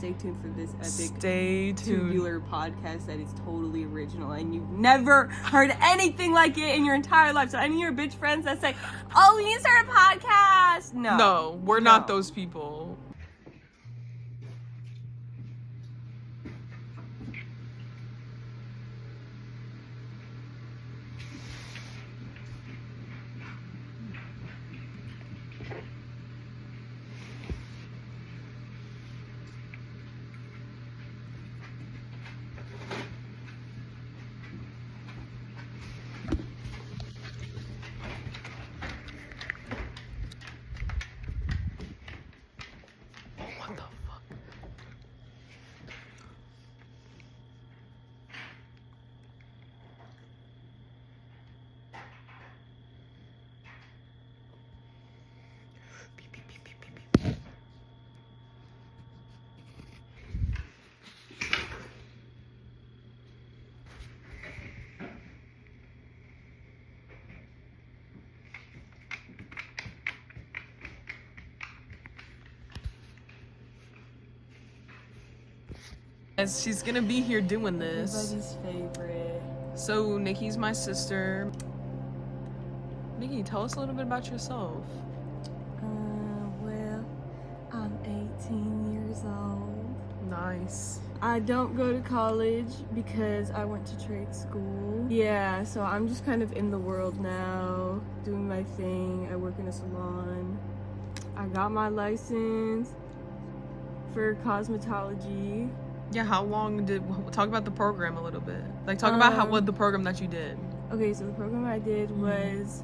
stay tuned for this epic Stay tuned. tubular podcast that is totally original and you've never heard anything like it in your entire life. So any of your bitch friends that say, oh, we need to start a podcast. No, we're not those people. What the fuck? Beep, beep, beep, beep, beep, beep. She's gonna be here doing this. Everybody's favorite. So Nikki's my sister. Nikki, tell us a little bit about yourself. Well, I'm 18 years old. Nice. I don't go to college because I went to trade school. Yeah, so I'm just kind of in the world now, doing my thing. I work in a salon. I got my license for cosmetology. Yeah, how long did talk about the program a little bit? Like talk about what the program that you did. Okay, so the program I did was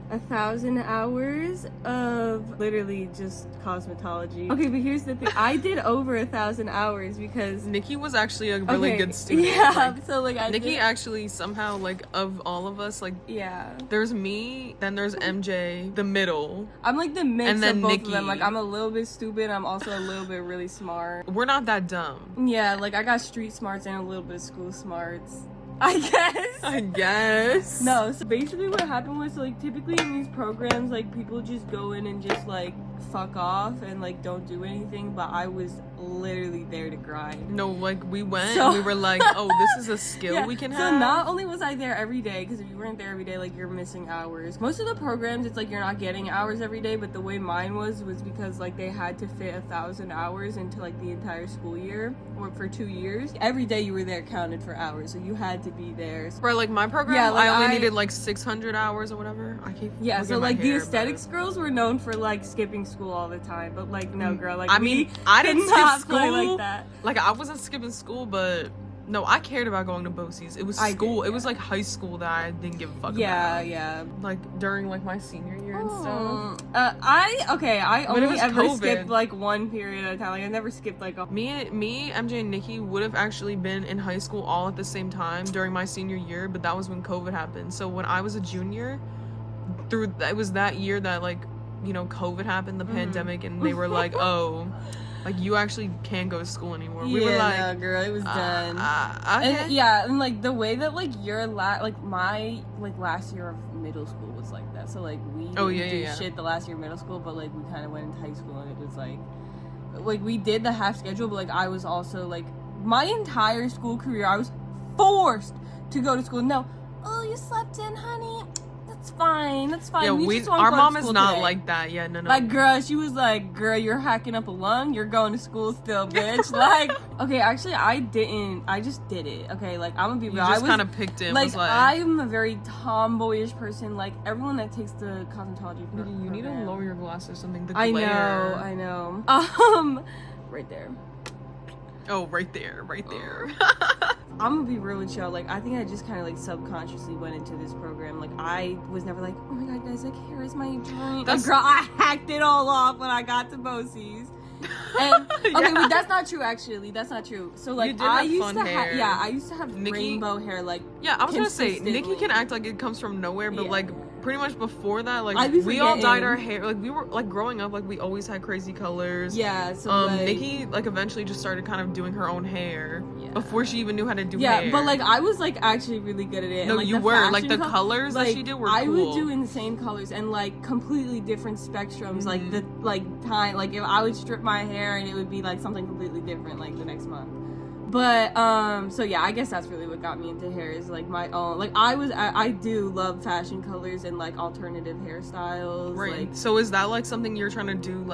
1,000 hours of literally just cosmetology. Okay, but here's the thing. I did over 1,000 hours because Nikki was actually a really good student. Yeah, Like, so like Nikki actually somehow, like, of all of us, like, yeah. there's me, then there's MJ, the middle. I'm like the mix And then of both Nikki. of them. Like I'm a little bit stupid. I'm also a little bit really smart. We're not that dumb. Yeah, like I got street smarts and a little bit of school smarts, I guess. I guess. No, so basically what happened was, like, typically in these programs, like, people just go in and just, like, fuck off and, like, don't do anything, but I was literally there to grind. No, like, we went So- and we were like, oh, this is a skill we can have. So not only was I there every day, because if you weren't there every day, like, you're missing hours. Most of the programs, it's like you're not getting hours every day, but the way mine was because, like, they had to fit 1,000 hours into, like, the entire school year, or for 2 years. Every day you were there counted for hours, so you had to be there. Right, like, my program, Yeah, like, I only I- needed, like, 600 hours or whatever. I keep Yeah, looking so at my like the hair, aesthetics girls were known for like skipping school all the time, but like no girl, like I we mean, I didn't could skip not school. play like that. Like, I wasn't skipping school, but no, I cared about going to BOCES. It was I school. did, It was like high school that I didn't give a fuck Yeah, about. yeah. Like during like my senior year and stuff. I But it only was ever COVID. skipped like one period at a time. Like I never skipped like a Me, MJ, and Nikki would have actually been in high school all at the same time during my senior year, but that was when COVID happened. So when I was a junior, it was that year that, like, you know, COVID happened, the pandemic, and they were like, oh, like, you actually can't go to school anymore. We were like, no, girl, it was done. okay. And yeah, and like the way that like your my last year of middle school was like that. So like we didn't do shit the last year of middle school, but like we kind of went into high school and it was like we did the half schedule, but like I was also like my entire school career I was forced to go to school. No, oh, you slept in, honey. That's fine. Yeah, You just won't our go to mom is school not today. like that. Yeah, no. Like, girl, she was like, girl, you're hacking up a lung. You're going to school still, bitch. Like, okay, actually, I didn't. I just did it. Okay, like, I'm gonna be You real. just I was kind of picked it. like, Was like, I'm a very tomboyish person. Like, everyone that takes the cosmetology Nikki, you need to program- lower your glasses or something. The I glare. know. Right there. Oh, right there, right there. I'm gonna be real with y'all. Like, I think I just kind of like subconsciously went into this program. Like, I was never like, oh my god, guys, like, here is my dream. Like, girl, I hacked it all off when I got to BOCES. And okay, but that's not true. Actually, that's not true. So like, You did I have used fun to hair. have, yeah, I used to have Nikki- rainbow hair. Like, Yeah, I was gonna say, Nikki consistently. can act like it comes from nowhere, but Yeah. like pretty much before that, like I'd be we all dyed forgetting. our hair. Like we were like growing up, like we always had crazy colors. Yeah. So like, Nikki like eventually just started kind of doing her own hair. Yeah. before she even knew how to do hair. hair. But like I was like actually really good at it. No, and, like, you were. Like the colors that she did were cool. I would do insane colors and like completely different spectrums. Like the time, like if I would strip my hair and it would be like something completely different like the next month. But so yeah, I guess that's really what got me into hair is like my own, like I do love fashion colors and like alternative hairstyles. Right. Like, so is that like something you're trying to do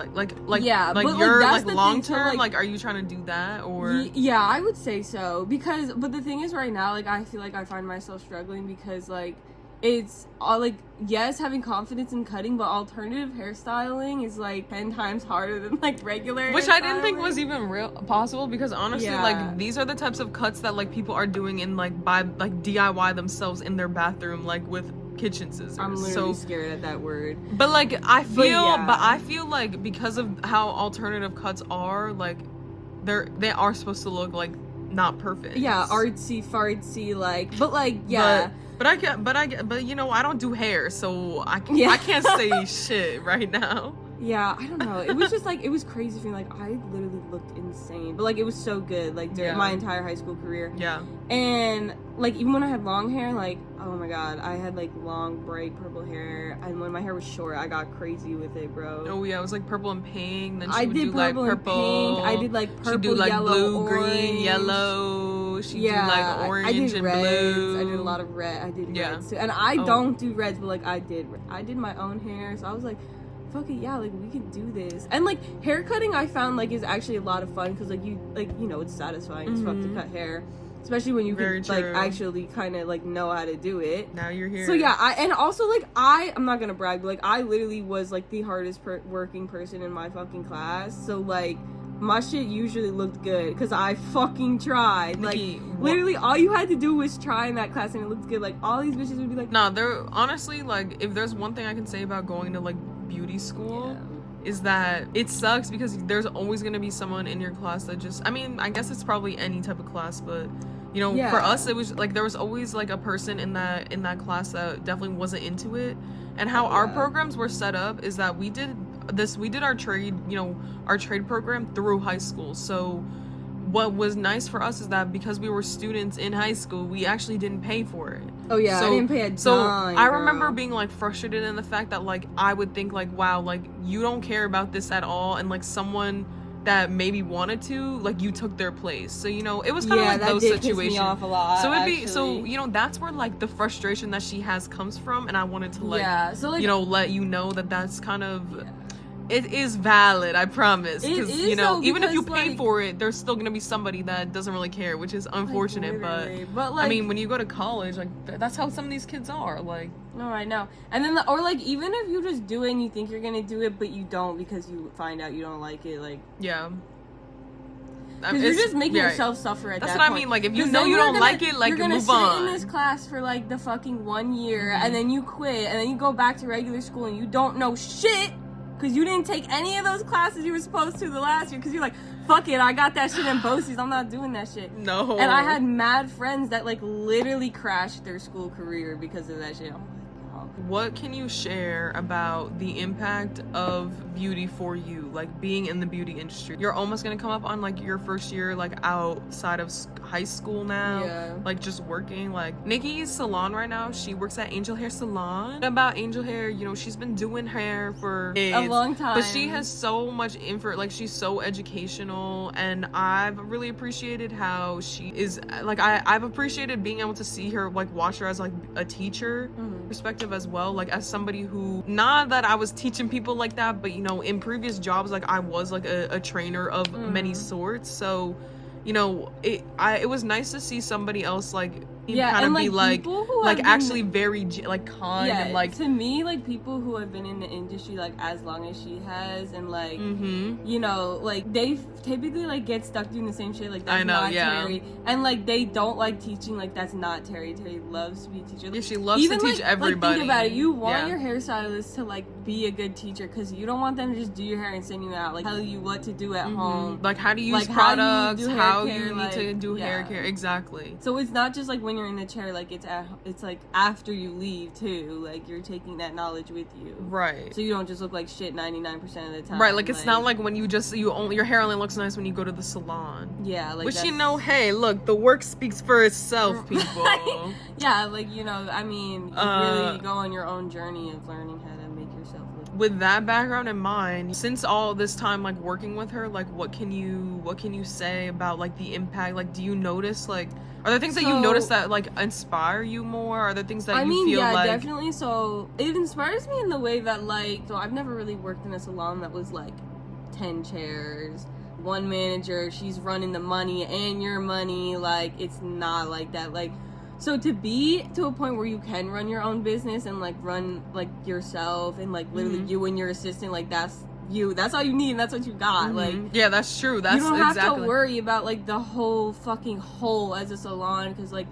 yeah, like but, you're like long term, like are you trying to do that or yeah, I would say so but the thing is right now like I feel like I find myself struggling because like it's all like yes, having confidence in cutting, but alternative hairstyling is like 10 times harder than like regular. Which I didn't think was even real possible because honestly, like these are the types of cuts that like people are doing in like by like DIY themselves in their bathroom, like with kitchen scissors. I'm literally scared at that word. But like I feel like because of how alternative cuts are, like they are supposed to look like not perfect. Yeah, artsy fartsy, like, but like yeah. But you know, I don't do hair, so I can't say shit right now. Yeah, I don't know. It was just like, it was crazy for me. Like, I literally looked insane. But like, it was so good, like, during my entire high school career. Yeah. And like, even when I had long hair, like, oh my god, I had like long, bright purple hair. And when my hair was short, I got crazy with it, bro. Oh yeah, it was like purple and pink. Then she I would did do like purple. Pink. I did like purple, she'd do like yellow, blue, orange. green, yellow. She'd do like orange and reds. blue. I did a lot of red. I did reds too. And I don't do reds, but like I did my own hair. So I was like, fuck it, yeah, like we can do this. And like hair cutting, I found like is actually a lot of fun because like you know it's satisfying as fuck to cut hair, especially when you can like actually kind of like know how to do it. Now you're here. So yeah, and also like I'm not gonna brag, but like I literally was like the hardest working person in my fucking class. So like my shit usually looked good because I fucking tried. Nikki, like literally all you had to do was try in that class and it looked good. Like all these bitches would be like, nah, they're honestly like, if there's one thing I can say about going to like beauty school is that it sucks because there's always going to be someone in your class that just, I mean, I guess it's probably any type of class, but you know, for us it was like there was always like a person in that class that definitely wasn't into it. And how our programs were set up is that we did our trade, you know, our trade program through high school. So what was nice for us is that because we were students in high school, we actually didn't pay for it. Oh yeah, so, I didn't pay a dime. So I remember being like frustrated in the fact that like I would think like, wow, like you don't care about this at all, and like someone that maybe wanted to, like you took their place. So you know, it was kind of like those situations. Piss me off a lot, so it'd be so you know that's where like the frustration that she has comes from, and I wanted to like, so, like you know, let you know that that's kind of. It is valid, I promise. Because you know, even if you pay like, for it, there's still gonna be somebody that doesn't really care, which is unfortunate. Like, but like, I mean, when you go to college, like that's how some of these kids are. Like, no, I know. And then, or like, even if you just do it and you think you're gonna do it, but you don't because you find out you don't like it, like because you're just making yourself suffer at that point. That's what I mean. Like, if you know you don't like it, like, move on. You're gonna sit in this class for like the fucking 1 year, and then you quit, and then you go back to regular school, and you don't know shit. Because you didn't take any of those classes you were supposed to the last year. Because you're like, fuck it, I got that shit in BOCES. I'm not doing that shit. No. And I had mad friends that like literally crashed their school career because of that shit. What can you share about the impact of beauty for you, like being in the beauty industry? You're almost gonna come up on like your first year like outside of high school now, like just working. Like Nikki's salon right now, she works at Angel Hair Salon. About Angel Hair, you know, she's been doing hair for a long time, but she has so much info, like she's so educational, and I've really appreciated how she is. Like I've appreciated being able to see her, like watch her as like a teacher perspective as well, like as somebody who, not that I was teaching people like that, but you know, in previous jobs, like I was like a trainer of many sorts. So you know, it was nice to see somebody else like kind of be like actually very like kind and like, to me, like people who have been in the industry like as long as she has, and like you know, like they typically like get stuck doing the same shit, like that's not Terry, and like they don't like teaching, like that's not Terry. Terry loves to be a teacher. She loves to teach everybody. Like, think about it, you want your hairstylist to like be a good teacher, because you don't want them to just do your hair and send you out, like tell you what to do at home, like how to use products, how you need to do hair care. Exactly. So it's not just like when you're in the chair, like it's like after you leave too, like you're taking that knowledge with you, right? So you don't just look like shit 99% of the time, right? Like it's not like when your hair only looks nice when you go to the salon. Yeah, like which hey, look, the work speaks for itself, people. Yeah, like I mean, you really go on your own journey of learning how to make yourself look. With that background in mind, since all this time like working with her, like what can you say about like the impact? Like, do you notice like, are there things that you notice that like inspire you more? Are there things that you feel like? Yeah, definitely. So it inspires me in the way that like, so I've never really worked in a salon that was like 10 chairs, one manager, she's running the money and your money. Like, it's not like that. Like, so to be to a point where you can run your own business and like run like yourself and like literally you and your assistant, like that's all you need and that's what you got. Like, yeah, that's true. That's you don't have to worry about like the whole fucking whole as a salon, because like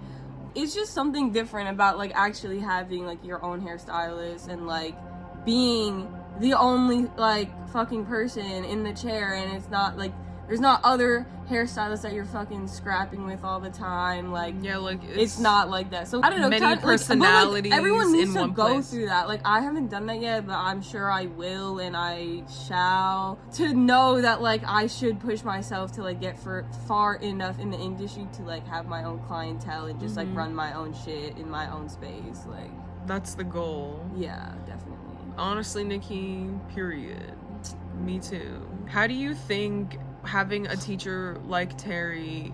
it's just something different about like actually having like your own hairstylist and like being the only like fucking person in the chair, and it's not like there's not other hairstylists that you're fucking scrapping with all the time. Like, yeah, like it's not like that. So I don't know. Many personalities. Like, everyone needs to go place. through that. Like, I haven't done that yet, but I'm sure I will and I shall. To know that like I should push myself to like get far enough in the industry to like have my own clientele and just like run my own shit in my own space. Like, that's the goal. Yeah, definitely. Honestly, Nikki, period. Me too. How do you think having a teacher like Terry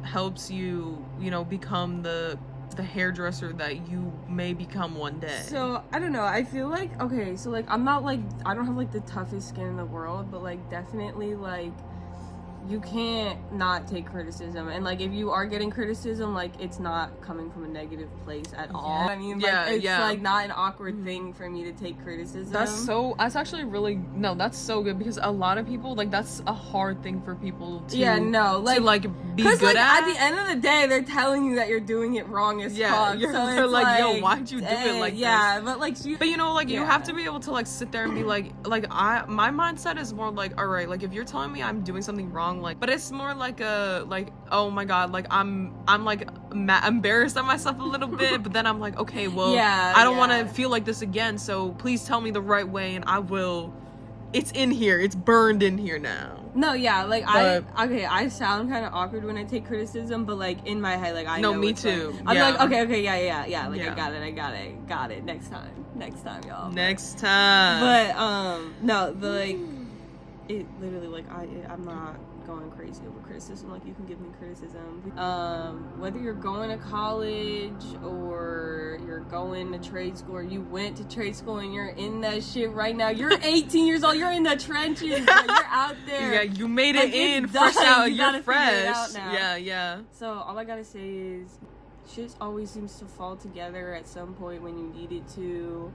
helps you, become the hairdresser that you may become one day? So, I don't know. I feel like, okay, so like I'm not like, I don't have like the toughest skin in the world, but like definitely like you can't not take criticism, and like if you are getting criticism, like it's not coming from a negative place at all. I mean, like it's like not an awkward thing for me to take criticism. That's actually really, no, that's so good, because a lot of people, like, that's a hard thing for people to like be good like, at. At the end of the day, they're telling you that you're doing it wrong as fuck. So they're like, yo, why'd you do it like this? Yeah, but like you have to be able to like sit there and be like my mindset is more like, all right, like if you're telling me I'm doing something wrong, like, but it's more like oh my god, like I'm like embarrassed at myself a little bit, but then I'm like, okay, well, I don't want to feel like this again, so please tell me the right way and I will. It's in here, it's burned in here now. No, yeah, like I sound kind of awkward when I take criticism, but like in my head, like I know me too. Like, I'm like, okay, yeah, like I got it. Next time, y'all. Next time. But no, the like, it literally like I'm not going crazy over criticism. Like, you can give me criticism, whether you're going to college or you're going to trade school, or you went to trade school and you're in that shit right now. You're 18 years old, you're in the trenches, bro. You're out there. Yeah, you made it in, fresh out, you're fresh. Yeah. So all I gotta say is, shit always seems to fall together at some point when you need it to.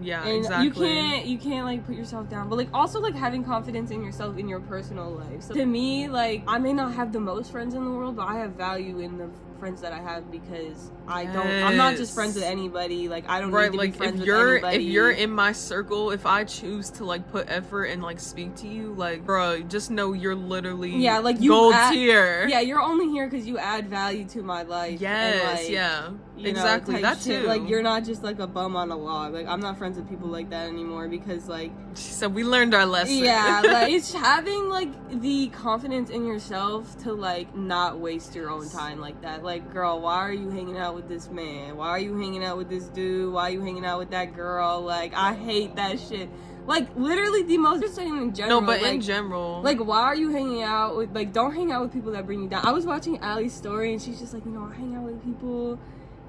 Exactly. You can't like put yourself down, but like also like having confidence in yourself in your personal life. So to me, like, I may not have the most friends in the world, but I have value in the friends that I have, because I'm not just friends with anybody. Like, I don't need to be friends with anybody. If you're in my circle, if I choose to like put effort and like speak to you, like, bro, just know you're literally like you gold tier. Yeah, you're only here because you add value to my life. Yes, and, like, exactly. That shit. too. Like, you're not just like a bum on a log. Like, I'm not friends with people like that anymore, because like, so we learned our lesson. Yeah, like, it's having like the confidence in yourself to like not waste your own time like that. Like, girl, why are you hanging out with this man? Why are you hanging out with this dude? Why are you hanging out with that girl? Like, I hate that shit. Like, literally the most, just saying in general. No, but like, in general. Like, why are you hanging out with, like, don't hang out with people that bring you down. I was watching Allie's story, and she's just like, I hang out with people,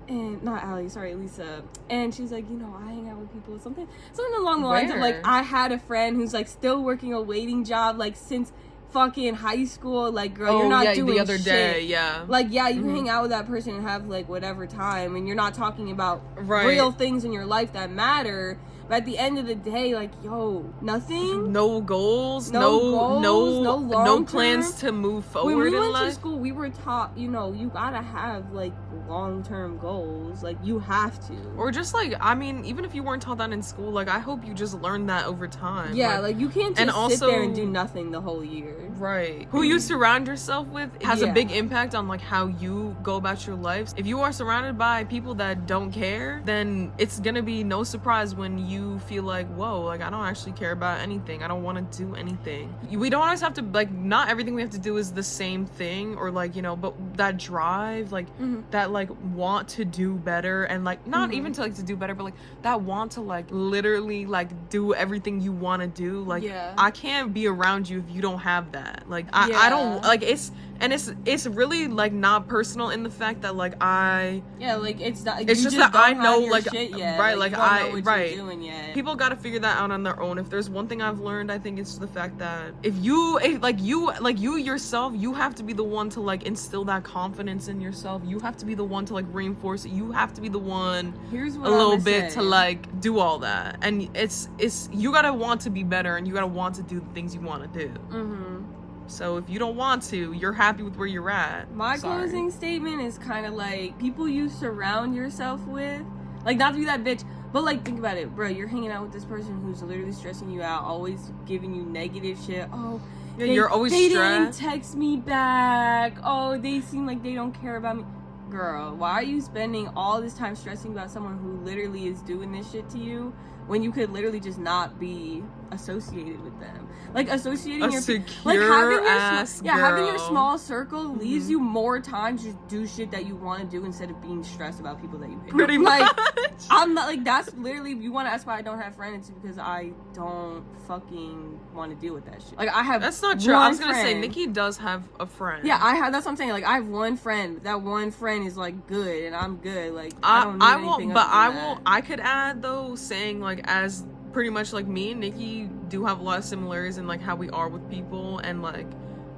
and, not Allie, sorry, Lisa. And she's like, I hang out with people, something along the lines of, like, I had a friend who's, like, still working a waiting job, like, since fucking high school. Like, girl, you're not doing the other shit. Day, like, you hang out with that person and have like whatever time, and you're not talking about real things in your life that matter, But at the end of the day, like, yo, nothing. No goals. No plans to move forward when we in went to school, we were taught, you know, you gotta have like long-term goals. Like, you have to. Or just like, I mean, even if you weren't taught that in school, like, I hope you just learned that over time. Yeah, like you can't just sit there and do nothing the whole year. Right. Who you surround yourself with has a big impact on like how you go about your life. If you are surrounded by people that don't care, then it's gonna be no surprise when you feel like, whoa, like I don't actually care about anything. I don't want to do anything. We don't always have to, like, not everything we have to do is the same thing, or like, you know, but that drive, like that like want to do better, and like not even to like to do better, but like that want to like literally like do everything you want to do. Like I can't be around you if you don't have that. Like I don't like it's really like not personal in the fact that like it's not, it's just that I know like right, like I right people got to figure that out on their own. If there's one thing I've learned, I think it's the fact that if you yourself, you have to be the one to like instill that confidence in yourself. You have to be the one to like reinforce it. You have to be the one a little bit to like do all that, and it's you gotta want to be better, and you gotta want to do the things you want to do. So if you don't want to, you're happy with where you're at. My closing statement is kind of like, people you surround yourself with, like, not to be that bitch, but like, think about it, bro. You're hanging out with this person who's literally stressing you out, always giving you negative shit. Oh, yeah, you're always they stressed. Didn't text me back. Oh, they seem like they don't care about me. Girl, why are you spending all this time stressing about someone who literally is doing this shit to you when you could literally just not be associated with them? Like, associating having your small circle leaves you more time to do shit that you want to do instead of being stressed about people that you hate. Pretty much. I'm not like, that's literally, you want to ask why I don't have friends, it's because I don't fucking want to deal with that shit. Like, I have That's not true. I was gonna say Nikki does have a friend. Yeah, that's what I'm saying. Like, I have one friend. That one friend is like good, and I'm good. Like, I don't need anything else than that. I could add though, saying like, as pretty much like me and Nikki do have a lot of similarities in like how we are with people, and like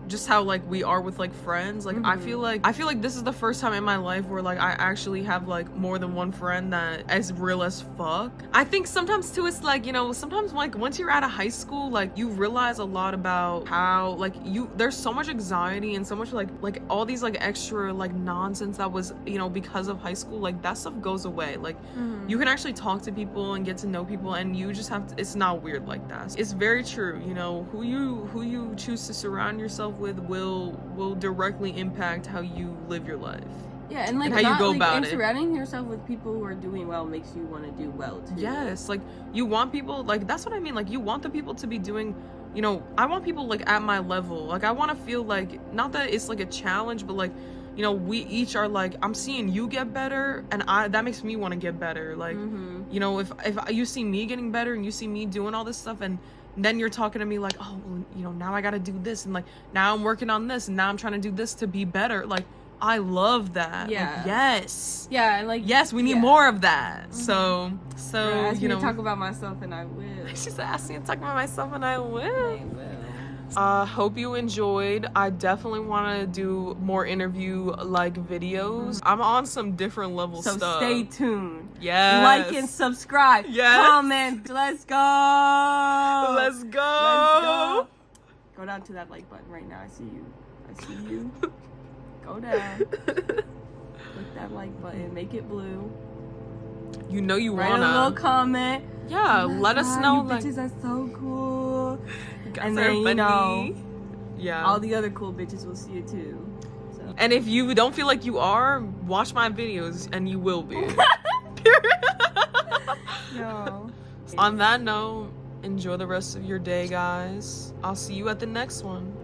just how like we are with like friends. Like I feel like this is the first time in my life where like I actually have like more than one friend that is real as fuck. I think sometimes too it's like, you know, sometimes like once you're out of high school, like you realize a lot about how like there's so much anxiety and so much like all these like extra like nonsense that was, you know, because of high school. Like that stuff goes away. Like you can actually talk to people and get to know people, and you just have to, it's not weird like that. It's very true. You know, who you choose to surround yourself with will directly impact how you live your life. Yeah, and like how you go about it. Surrounding yourself with people who are doing well makes you want to do well too. Yes, like you want people, like that's what I mean. Like you want the people to be doing, you know, I want people like at my level. Like I want to feel like, not that it's like a challenge, but like, you know, we each are like, I'm seeing you get better, and that makes me want to get better. Like, you know, if you see me getting better and you see me doing all this stuff, and then you're talking to me like, oh, well, you know, now I gotta do this, and like now I'm working on this, and now I'm trying to do this to be better. Like I love that. Yeah. Like, yes. Yeah, and like yes, we need more of that. So ask you me know, to talk about myself, and I will. She said, ask me to talk about myself, and I will. I will. Hope you enjoyed. I definitely want to do more interview like videos. I'm on some different level stuff. So stay tuned. Yes. Like and subscribe. Yes. Comment. Let's go. Let's go. Go down to that like button right now. I see you. Go down. Click that like button. Make it blue. You know you Write wanna. a little comment. Yeah, let us know. You bitches are so cool. And then, you know, yeah, all the other cool bitches will see it too. So. And if you don't feel like you are, watch my videos and you will be. No. On that note, enjoy the rest of your day, guys. I'll see you at the next one.